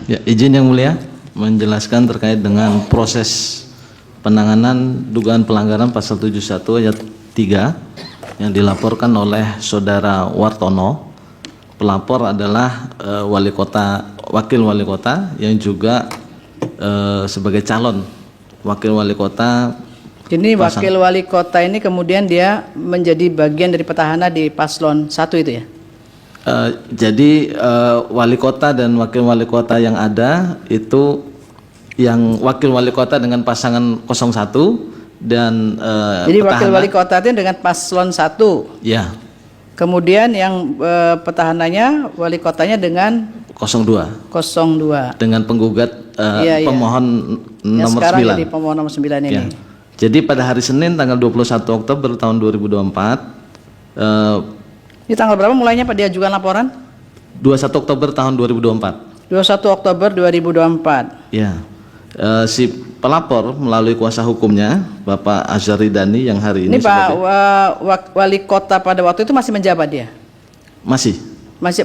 Ya, izin yang mulia menjelaskan terkait dengan proses penanganan dugaan pelanggaran pasal 71 ayat 3 yang dilaporkan oleh saudara Wartono. Pelapor adalah wakil wali kota yang juga sebagai calon wakil wali kota. Ini wakil wali kota ini kemudian dia menjadi bagian dari petahana di paslon 1 itu ya? Jadi wali kota dan wakil wali kota yang ada itu yang wakil wali kota dengan pasangan 01 dan jadi petahana, wakil wali kota itu dengan paslon 1. Ya. Kemudian yang petahananya wali kotanya dengan 02 dengan penggugat pemohon yang nomor sekarang 9. jadi pemohon nomor 9 ini. Ya. Jadi pada hari Senin tanggal 21 Oktober tahun 2024 Ini tanggal berapa mulainya Pak diajukan laporan? 21 Oktober tahun 2024. 21 Oktober 2024. Ya. Si pelapor melalui kuasa hukumnya Bapak Azhar Ridani yang hari ini Pak wali kota pada waktu itu masih menjabat dia? Masih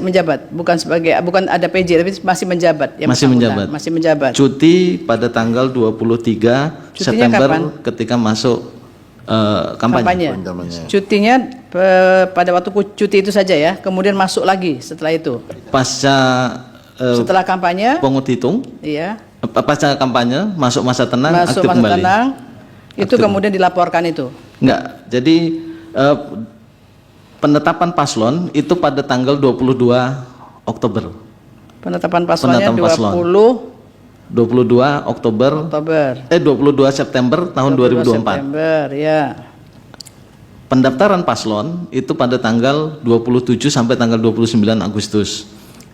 menjabat, bukan ada PJ tapi masih menjabat ya. Masih menjabat. Cuti pada tanggal 23 September kapan? Ketika masuk kampanye. Cutinya pada waktu cuti itu saja ya, kemudian masuk lagi setelah itu. Setelah kampanye pungut hitung. Iya. Pasca kampanye masuk masa tenang, masuk aktif masa kembali. Tenang, itu aktif. Kemudian dilaporkan itu. Enggak. Jadi penetapan paslon itu pada tanggal 22 Oktober. Penetapan paslonnya 22 Oktober. 22 September tahun 2024. September, ya. Pendaftaran paslon itu pada tanggal 27 sampai tanggal 29 Agustus.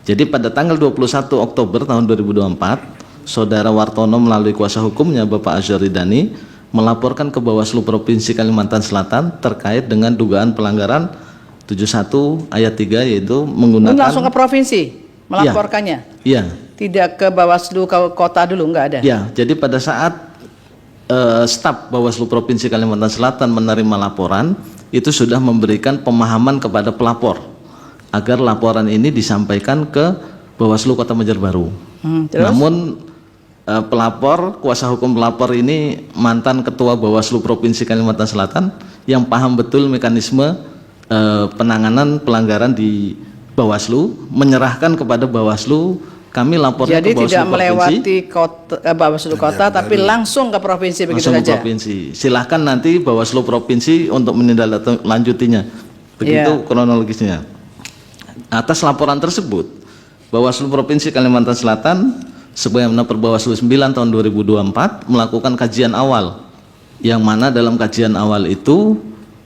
Jadi pada tanggal 21 Oktober tahun 2024, Saudara Wartono melalui kuasa hukumnya Bapak Azhar Ridani melaporkan ke Bawaslu Provinsi Kalimantan Selatan terkait dengan dugaan pelanggaran 71 ayat 3 yaitu menggunakan. Langsung ke provinsi melaporkannya? Iya. Tidak ke Bawaslu kota dulu, enggak ada? Ya, jadi pada saat staf Bawaslu Provinsi Kalimantan Selatan menerima laporan, itu sudah memberikan pemahaman kepada pelapor agar laporan ini disampaikan ke Bawaslu Kota Banjarbaru. Namun pelapor, kuasa hukum pelapor ini mantan ketua Bawaslu Provinsi Kalimantan Selatan yang paham betul mekanisme penanganan pelanggaran di Bawaslu, menyerahkan kepada Bawaslu. Kami laporkan ke Bawaslu tidak melewati Bawaslu Kota tapi langsung ke provinsi begitu langsung saja. Ke provinsi. Silahkan nanti Bawaslu Provinsi untuk menindaklanjutinya. Begitu kronologisnya. Atas laporan tersebut, Bawaslu Provinsi Kalimantan Selatan sebagaimana Perbawaslu 9 tahun 2024 melakukan kajian awal, yang mana dalam kajian awal itu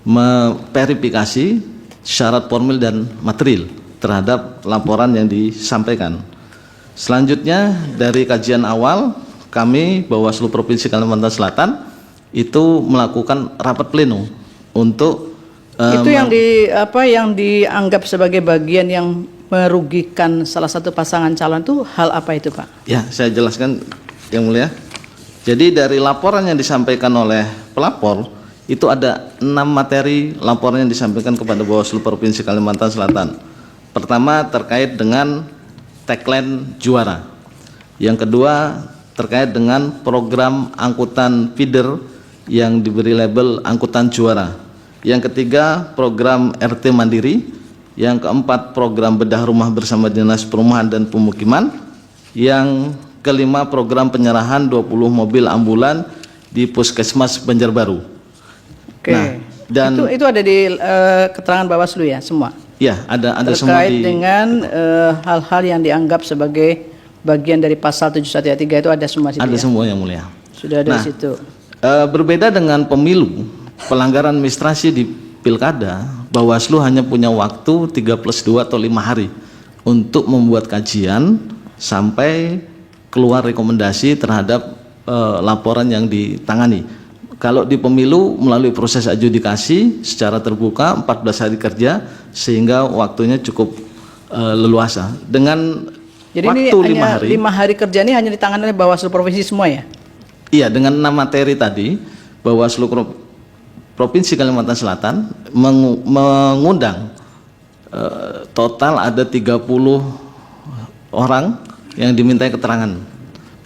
memverifikasi syarat formil dan material terhadap laporan yang disampaikan. Selanjutnya dari kajian awal, kami Bawaslu Provinsi Kalimantan Selatan itu melakukan rapat pleno untuk itu yang dianggap sebagai bagian yang merugikan salah satu pasangan calon itu hal apa itu Pak? Ya, saya jelaskan yang mulia. Jadi dari laporan yang disampaikan oleh pelapor itu ada 6 materi laporan yang disampaikan kepada Bawaslu Provinsi Kalimantan Selatan. Pertama terkait dengan tagline juara. Yang kedua terkait dengan program angkutan feeder yang diberi label angkutan juara. Yang ketiga program RT Mandiri. Yang keempat program bedah rumah bersama Dinas Perumahan dan Pemukiman. Yang kelima program penyerahan 20 mobil ambulan di Puskesmas Banjarbaru. Oke. Nah, dan itu ada di keterangan Bawaslu ya semua. Ya, ada terkait semua dengan hal-hal yang dianggap sebagai bagian dari pasal 71 ayat 3 itu ada semua situ. Ada ya? semua yang mulia. Sudah ada di situ. Berbeda dengan pemilu, pelanggaran administrasi di pilkada, Bawaslu hanya punya waktu 3+2 atau 5 hari untuk membuat kajian sampai keluar rekomendasi terhadap laporan yang ditangani. Kalau di pemilu melalui proses adjudikasi secara terbuka 14 hari kerja sehingga waktunya cukup leluasa. Dengan jadi waktu ini 5 hari kerja ini hanya ditangani oleh Bawaslu Provinsi semua ya? Iya, dengan 6 materi tadi Bawaslu Provinsi Kalimantan Selatan mengundang total ada 30 orang yang dimintai keterangan,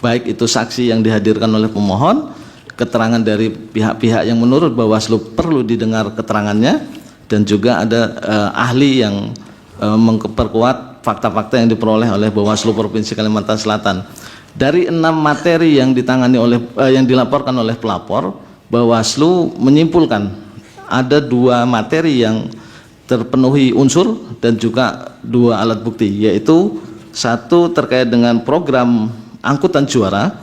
baik itu saksi yang dihadirkan oleh pemohon, keterangan dari pihak-pihak yang menurut Bawaslu perlu didengar keterangannya, dan juga ada ahli yang memperkuat fakta-fakta yang diperoleh oleh Bawaslu Provinsi Kalimantan Selatan. Dari 6 materi yang ditangani oleh yang dilaporkan oleh pelapor, Bawaslu menyimpulkan ada 2 materi yang terpenuhi unsur dan juga 2 alat bukti, yaitu 1 terkait dengan program angkutan juara,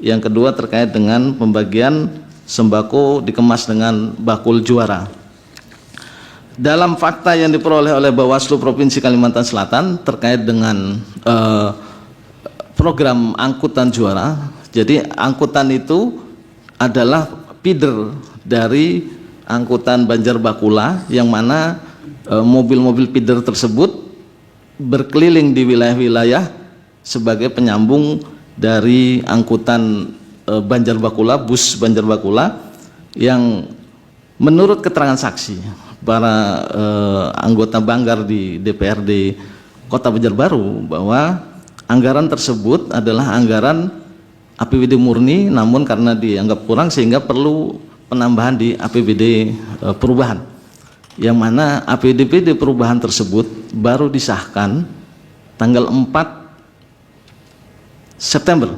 yang kedua terkait dengan pembagian sembako dikemas dengan bakul juara. Dalam fakta yang diperoleh oleh Bawaslu Provinsi Kalimantan Selatan terkait dengan program angkutan juara, jadi angkutan itu adalah feeder dari angkutan Banjar Bakula, yang mana mobil-mobil feeder tersebut berkeliling di wilayah-wilayah sebagai penyambung dari angkutan Banjar Bakula, bus Banjar Bakula, yang menurut keterangan saksi para anggota Banggar di DPRD Kota Banjarbaru bahwa anggaran tersebut adalah anggaran APBD murni, namun karena dianggap kurang sehingga perlu penambahan di APBD perubahan, yang mana APBD perubahan tersebut baru disahkan tanggal 4 September,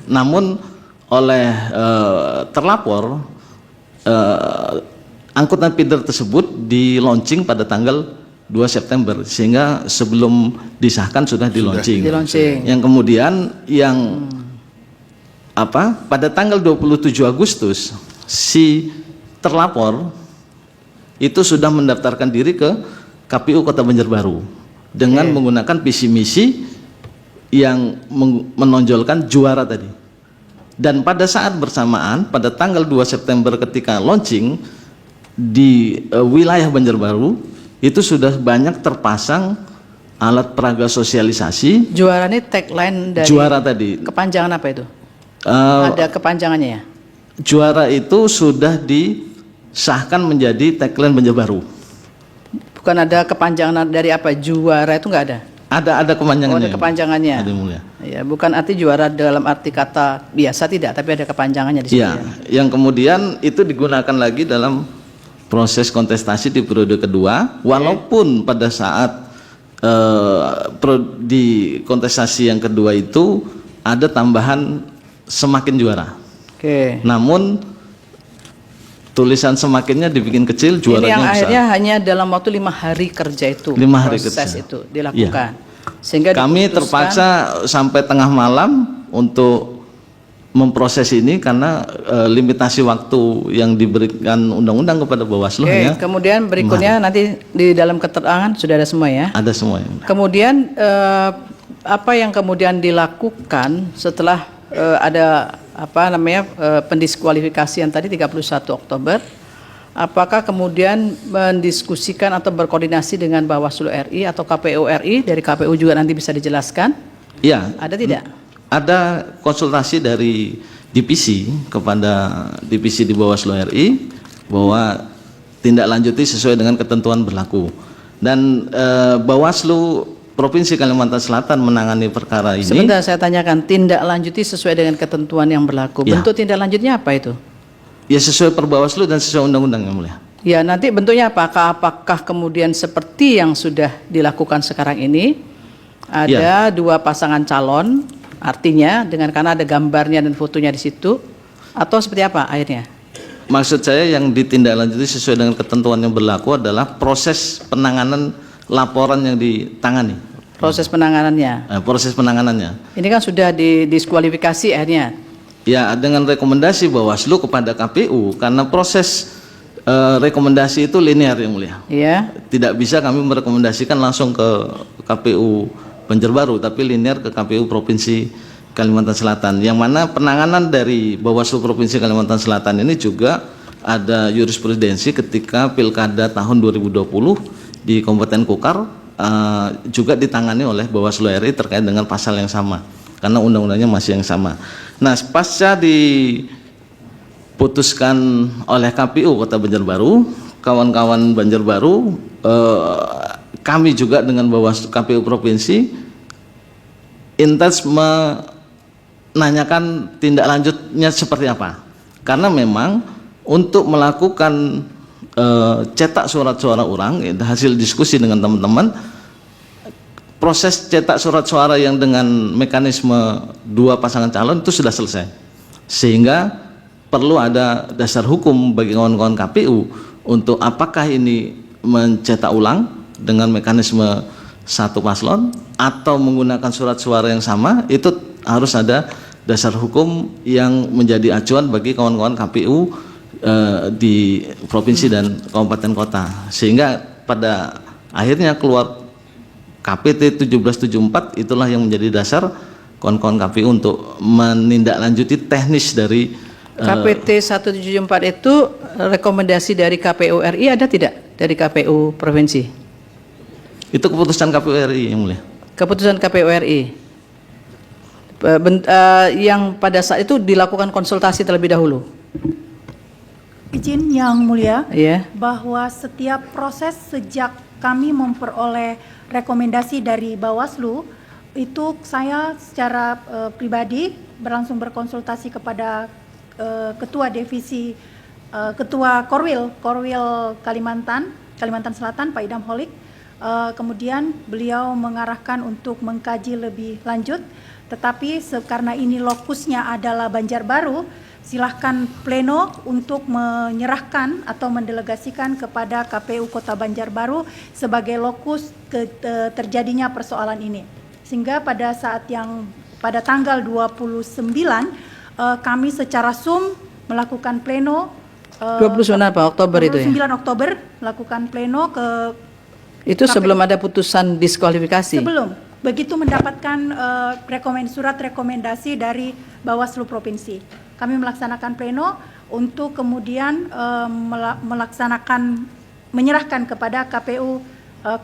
namun oleh terlapor angkutan feeder tersebut di launching pada tanggal 2 September, sehingga sebelum disahkan sudah di launching. Yang kemudian yang pada tanggal 27 Agustus si terlapor itu sudah mendaftarkan diri ke KPU Kota Banjarbaru dengan menggunakan visi misi yang menonjolkan juara tadi. Dan pada saat bersamaan pada tanggal 2 September ketika launching di wilayah Banjarbaru itu sudah banyak terpasang alat peraga sosialisasi. Juara ini tagline dari juara tadi. Kepanjangan apa itu? Ada kepanjangannya ya? Juara itu sudah disahkan menjadi tagline Banjarbaru. Bukan ada kepanjangan dari apa? Juara itu enggak ada? Ada kepanjangannya. Ada kepanjangannya. Ada mulia. Ya, bukan arti juara dalam arti kata biasa tidak, tapi ada kepanjangannya di sini. Ya, yang kemudian itu digunakan lagi dalam proses kontestasi di periode kedua, walaupun pada saat di kontestasi yang kedua itu ada tambahan semakin juara. Namun tulisan semakinnya dibikin kecil, juaranya ini yang besar. Akhirnya hanya dalam waktu 5 hari kerja itu, 5 hari proses kerja itu dilakukan. Sehingga kami terpaksa sampai tengah malam untuk memproses ini karena limitasi waktu yang diberikan undang-undang kepada Bawaslu. Kemudian berikutnya nanti di dalam keterangan sudah ada semua ya? Ada semua. Kemudian apa yang kemudian dilakukan setelah ada pendiskualifikasian tadi 31 Oktober, apakah kemudian mendiskusikan atau berkoordinasi dengan Bawaslu RI atau KPU RI? Dari KPU juga nanti bisa dijelaskan? Iya. Ada tidak? Ada konsultasi dari divisi kepada divisi di Bawaslu RI bahwa tindak lanjuti sesuai dengan ketentuan berlaku, dan Bawaslu Provinsi Kalimantan Selatan menangani perkara ini. Sebentar, saya tanyakan, tindak lanjuti sesuai dengan ketentuan yang berlaku. Bentuk tindak lanjutnya apa itu? Ya sesuai Perbawaslu dan sesuai undang-undang yang mulia. Ya, nanti bentuknya apakah kemudian seperti yang sudah dilakukan sekarang ini ada 2 pasangan calon, artinya karena ada gambarnya dan fotonya di situ, atau seperti apa akhirnya? Maksud saya yang ditindaklanjuti sesuai dengan ketentuan yang berlaku adalah proses penanganan laporan yang ditangani. Proses penanganannya. Proses penanganannya. Ini kan sudah didiskualifikasi akhirnya. Ya, dengan rekomendasi Bawaslu kepada KPU, karena proses rekomendasi itu linear yang mulia. Iya. Tidak bisa kami merekomendasikan langsung ke KPU Banjarbaru, tapi linear ke KPU Provinsi Kalimantan Selatan, yang mana penanganan dari Bawaslu Provinsi Kalimantan Selatan ini juga ada jurisprudensi ketika Pilkada tahun 2020 di Kabupaten Kukar juga ditangani oleh Bawaslu RI terkait dengan pasal yang sama, karena undang-undangnya masih yang sama. Nah, pasca diputuskan oleh KPU Kota Banjarbaru, kawan-kawan Banjarbaru kami juga dengan Bawaslu KPU Provinsi intens menanyakan tindak lanjutnya seperti apa. Karena memang untuk melakukan cetak surat suara ulang, hasil diskusi dengan teman-teman, proses cetak surat suara yang dengan mekanisme 2 pasangan calon itu sudah selesai. Sehingga perlu ada dasar hukum bagi kawan-kawan KPU untuk apakah ini mencetak ulang dengan mekanisme 1 paslon atau menggunakan surat suara yang sama. Itu harus ada dasar hukum yang menjadi acuan bagi kawan-kawan KPU di provinsi dan kabupaten kota, sehingga pada akhirnya keluar KPT 1774. Itulah yang menjadi dasar kawan-kawan KPU untuk menindaklanjuti teknis dari KPT 174 itu rekomendasi dari KPU RI ada tidak dari KPU Provinsi? Itu keputusan KPU RI yang mulia. Keputusan KPU RI yang pada saat itu dilakukan konsultasi terlebih dahulu. Izin yang mulia, Iya. bahwa setiap proses sejak kami memperoleh rekomendasi dari Bawaslu, itu saya secara pribadi berlangsung berkonsultasi kepada Ketua Divisi Ketua Korwil Kalimantan Selatan, Pak Idam Holik. Kemudian beliau mengarahkan untuk mengkaji lebih lanjut, tetapi karena ini lokusnya adalah Banjarbaru, silahkan pleno untuk menyerahkan atau mendelegasikan kepada KPU Kota Banjarbaru sebagai lokus terjadinya persoalan ini. Sehingga pada saat yang pada tanggal 29 kami secara Zoom melakukan pleno 29 Oktober itu ya? 29 Oktober melakukan pleno ke Itu sebelum ada putusan diskualifikasi? sebelum. Begitu mendapatkan surat rekomendasi dari Bawaslu Provinsi. Kami melaksanakan pleno untuk kemudian menyerahkan kepada KPU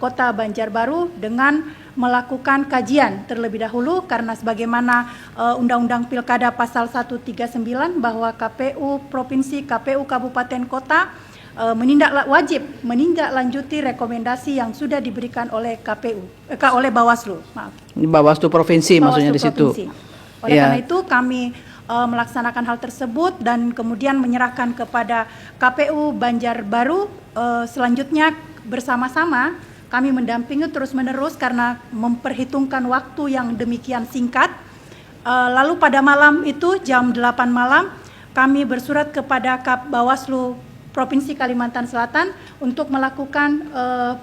Kota Banjarbaru dengan melakukan kajian terlebih dahulu, karena sebagaimana Undang-Undang Pilkada Pasal 139 bahwa KPU Provinsi, KPU Kabupaten Kota wajib menindaklanjuti rekomendasi yang sudah diberikan oleh oleh Bawaslu. Maaf. Bawaslu Provinsi maksudnya di situ. Provinsi. Oleh Ya. karena itu kami melaksanakan hal tersebut dan kemudian menyerahkan kepada KPU Banjarbaru. Selanjutnya bersama-sama kami mendampingi terus-menerus karena memperhitungkan waktu yang demikian singkat. Lalu pada malam itu jam 8 malam kami bersurat kepada Bawaslu Provinsi Kalimantan Selatan untuk melakukan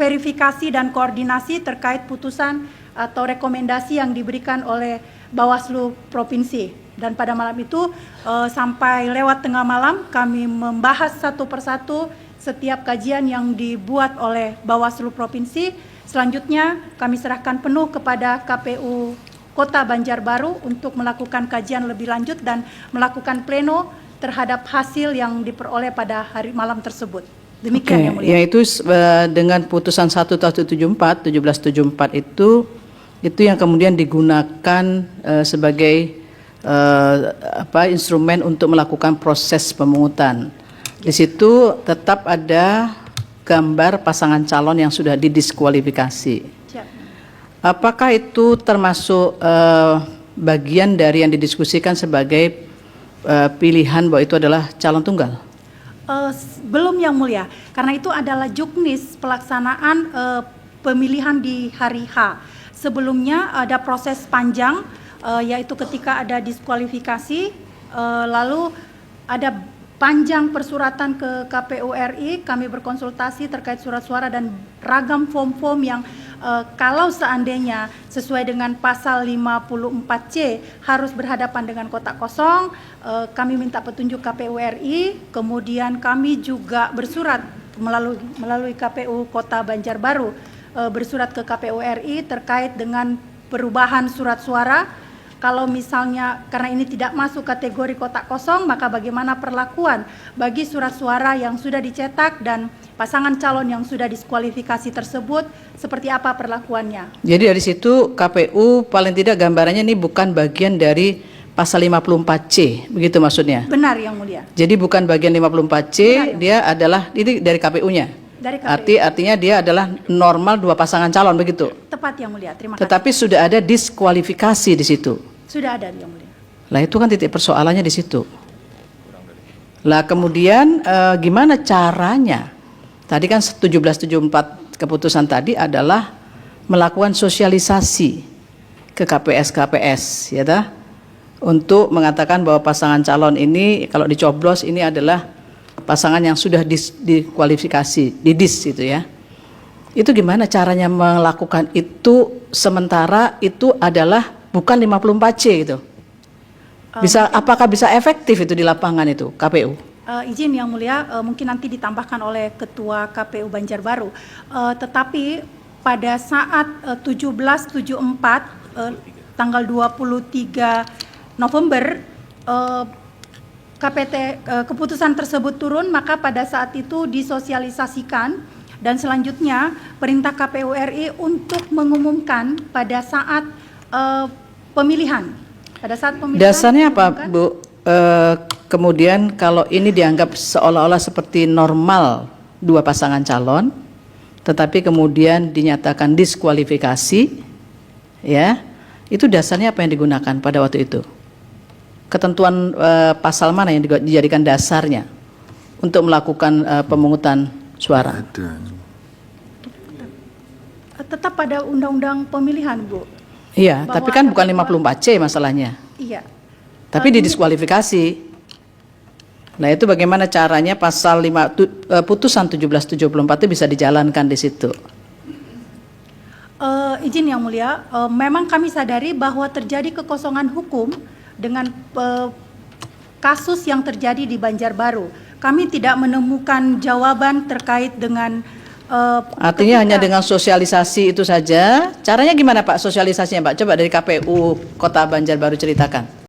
verifikasi dan koordinasi terkait putusan atau rekomendasi yang diberikan oleh Bawaslu Provinsi. Dan pada malam itu sampai lewat tengah malam kami membahas satu persatu setiap kajian yang dibuat oleh Bawaslu Provinsi. Selanjutnya kami serahkan penuh kepada KPU Kota Banjarbaru untuk melakukan kajian lebih lanjut dan melakukan pleno terhadap hasil yang diperoleh pada hari malam tersebut. Demikian yang mulia. Yaitu dengan putusan 1774 itu yang kemudian digunakan sebagai instrumen untuk melakukan proses pemungutan. Di situ tetap ada gambar pasangan calon yang sudah didiskualifikasi. Siap. Apakah itu termasuk bagian dari yang didiskusikan sebagai pilihan bahwa itu adalah calon tunggal? Belum yang mulia, karena itu adalah juknis pelaksanaan pemilihan di hari H. Sebelumnya ada proses panjang, yaitu ketika ada diskualifikasi, lalu ada panjang persuratan ke KPU RI, kami berkonsultasi terkait surat suara dan ragam form-form yang kalau seandainya sesuai dengan pasal 54C harus berhadapan dengan kotak kosong, kami minta petunjuk KPU RI, kemudian kami juga bersurat melalui KPU Kota Banjarbaru, bersurat ke KPU RI terkait dengan perubahan surat suara. Kalau misalnya karena ini tidak masuk kategori kotak kosong, maka bagaimana perlakuan bagi surat suara yang sudah dicetak dan pasangan calon yang sudah diskualifikasi tersebut, seperti apa perlakuannya? Jadi dari situ KPU paling tidak gambarannya ini bukan bagian dari pasal 54C, begitu maksudnya? Benar yang mulia. Jadi bukan bagian 54C, dia adalah ini dari KPU-nya? Dari KPU. Artinya dia adalah normal 2 pasangan calon begitu. Tepat Yang Mulia, terima kasih. Tetapi sudah ada diskualifikasi di situ. Sudah ada Yang Mulia. Lah itu kan titik persoalannya di situ. Lah kemudian gimana caranya? Tadi kan 1774 keputusan tadi adalah melakukan sosialisasi ke KPS, ya dah, untuk mengatakan bahwa pasangan calon ini kalau dicoblos ini adalah pasangan yang sudah dikualifikasi, didis gitu ya. Itu gimana caranya melakukan itu sementara itu adalah bukan 54C gitu. Apakah bisa efektif itu di lapangan itu KPU? Izin Yang Mulia, mungkin nanti ditambahkan oleh Ketua KPU Banjarbaru. Tetapi pada saat 1774 tanggal 23 November keputusan tersebut turun, maka pada saat itu disosialisasikan dan selanjutnya perintah KPU RI untuk mengumumkan pada saat pemilihan. Pada saat pemilihan. Dasarnya apa, Bu? Kemudian kalau ini dianggap seolah-olah seperti normal 2 pasangan calon, tetapi kemudian dinyatakan diskualifikasi, ya, itu dasarnya apa yang digunakan pada waktu itu? Ketentuan pasal mana yang dijadikan dasarnya untuk melakukan pemungutan suara? Tetap pada undang-undang pemilihan, Bu. Iya, Bahwa tapi kan bukan ketentuan- 54C masalahnya. Iya. Tapi didiskualifikasi. Nah, itu bagaimana caranya pasal 5 putusan 1774 itu bisa dijalankan di situ? Izin Yang Mulia, memang kami sadari bahwa terjadi kekosongan hukum dengan kasus yang terjadi di Banjarbaru. Kami tidak menemukan jawaban terkait dengan Artinya hanya dengan sosialisasi itu saja. Caranya gimana Pak sosialisasinya Pak? Coba dari KPU Kota Banjarbaru ceritakan.